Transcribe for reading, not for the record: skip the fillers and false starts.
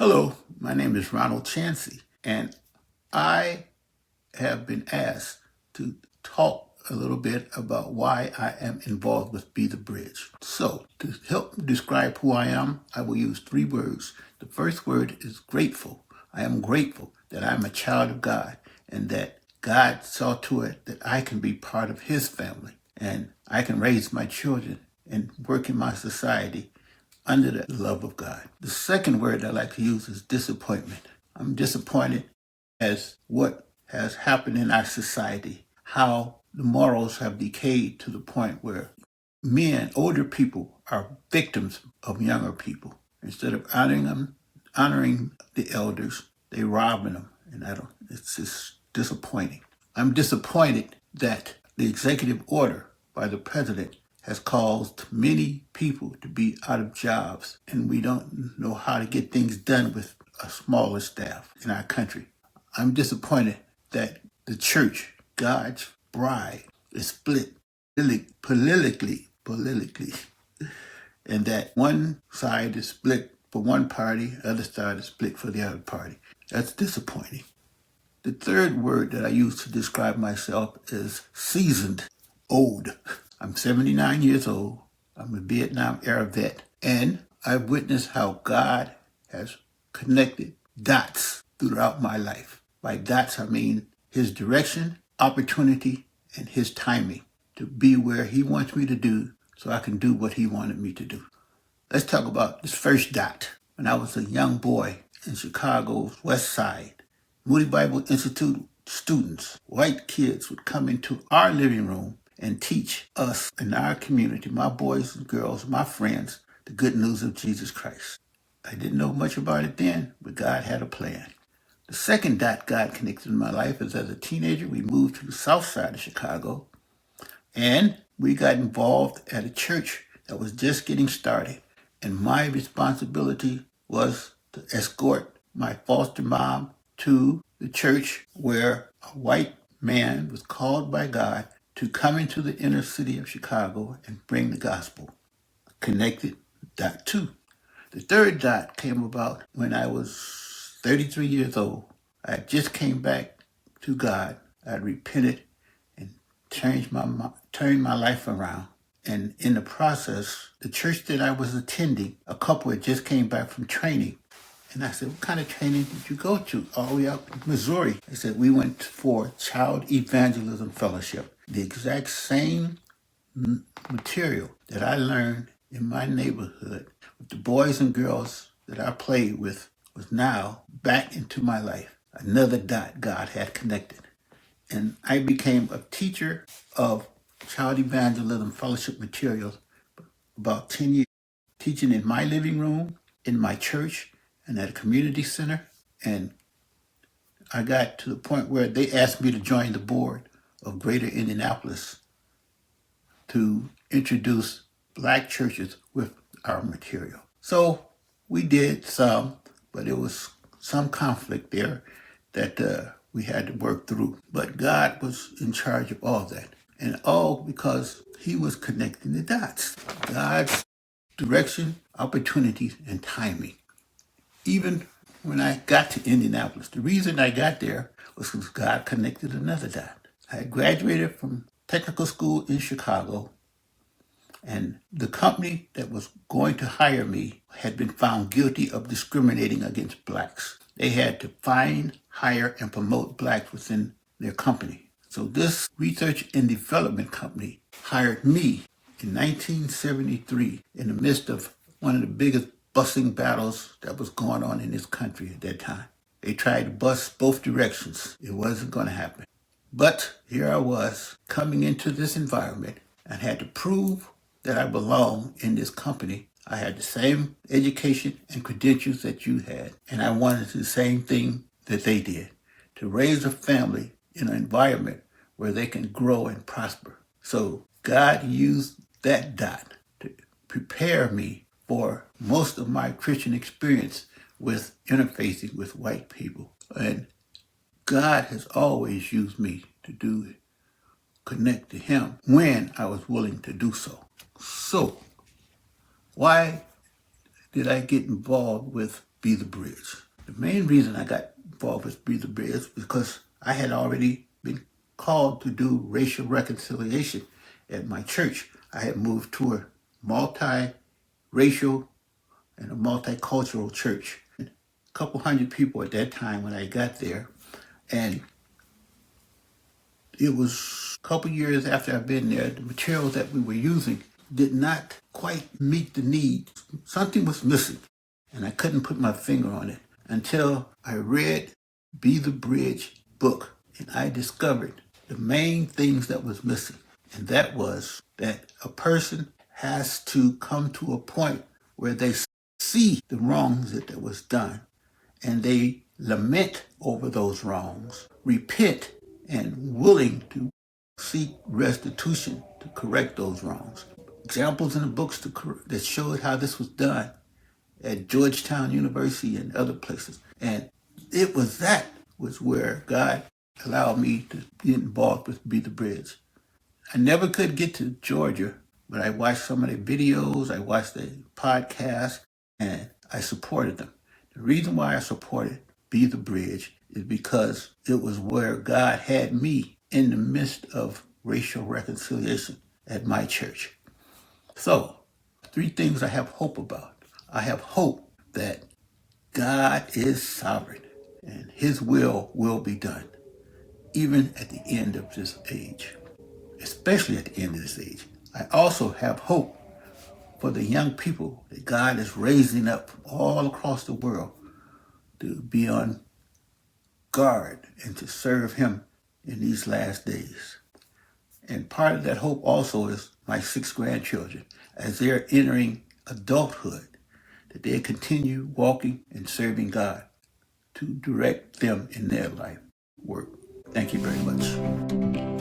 Hello, my name is Ronald Chancey, and I have been asked to talk a little bit about why I am involved with Be the Bridge. So, to help describe who I am, I will use three words. The first word is grateful. I am grateful that I'm a child of God and that God saw to it that I can be part of His family and I can raise my children and work in my society under the love of God. The second word I like to use is disappointment. I'm disappointed as what has happened in our society, how the morals have decayed to the point where men, older people, are victims of younger people. Instead of honoring the elders, they robbing them, and it's just disappointing. I'm disappointed that the executive order by the president has caused many people to be out of jobs, and we don't know how to get things done with a smaller staff in our country. I'm disappointed that the church, God's bride, is split politically, and that one side is split for one party, the other side is split for the other party. That's disappointing. The third word that I use to describe myself is seasoned, old. I'm 79 years old. I'm a Vietnam era vet. And I've witnessed how God has connected dots throughout my life. By dots, I mean His direction, opportunity, and His timing to be where He wants me to do so I can do what He wanted me to do. Let's talk about this first dot. When I was a young boy in Chicago's West Side, Moody Bible Institute students, white kids, would come into our living room and teach us in our community, my boys and girls, my friends, the good news of Jesus Christ. I didn't know much about it then, but God had a plan. The second dot God connected in my life is as a teenager, we moved to the south side of Chicago, and we got involved at a church that was just getting started. And my responsibility was to escort my foster mom to the church where a white man was called by God to come into the inner city of Chicago and bring the gospel. Connected, dot two. The third dot came about when I was 33 years old. I just came back to God. I repented and turned my life around. And in the process, the church that I was attending, a couple had just came back from training. And I said, what kind of training did you go to? All the way up in Missouri. I said, we went for Child Evangelism Fellowship. The exact same material that I learned in my neighborhood with the boys and girls that I played with was now back into my life. Another dot God had connected. And I became a teacher of Child Evangelism Fellowship materials about 10 years, teaching in my living room, in my church, and at a community center. And I got to the point where they asked me to join the board of Greater Indianapolis to introduce black churches with our material. So we did some, but there was some conflict there that we had to work through. But God was in charge of all that. And all because He was connecting the dots. God's direction, opportunities, and timing. Even when I got to Indianapolis, the reason I got there was because God connected another dot. I had graduated from technical school in Chicago, and the company that was going to hire me had been found guilty of discriminating against blacks. They had to find, hire, and promote blacks within their company. So this research and development company hired me in 1973 in the midst of one of the biggest busing battles that was going on in this country at that time. They tried to bust both directions. It wasn't going to happen. But here I was coming into this environment and had to prove that I belonged in this company. I had the same education and credentials that you had, and I wanted the same thing that they did, to raise a family in an environment where they can grow and prosper. So God used that dot to prepare me for most of my Christian experience with interfacing with white people. And God has always used me to connect to Him when I was willing to do so. So, why did I get involved with Be the Bridge. The main reason I got involved with Be the Bridge was because I had already been called to do racial reconciliation at my church. I had moved to a multi-racial and a multicultural church. A couple hundred people at that time when I got there. And it was a couple years after I'd been there, the materials that we were using did not quite meet the need. Something was missing, and I couldn't put my finger on it until I read Be the Bridge book, and I discovered the main things that was missing. And that was that a person has to come to a point where they see the wrongs that was done, and they lament over those wrongs, repent, and willing to seek restitution to correct those wrongs. Examples in the books that showed how this was done at Georgetown University and other places. And it was where God allowed me to get involved with Be the Bridge. I never could get to Georgia, but I watched some of their videos, I watched their podcasts, and I supported them. The reason why I supported Be the Bridge is because it was where God had me in the midst of racial reconciliation at my church. So, 3 things I have hope about. I have hope that God is sovereign and His will be done, even at the end of this age, especially at the end of this age. I also have hope for the young people that God is raising up all across the world to be on guard and to serve Him in these last days. And part of that hope also is my 6 grandchildren. As they're entering adulthood, that they continue walking and serving God to direct them in their life work. Thank you very much.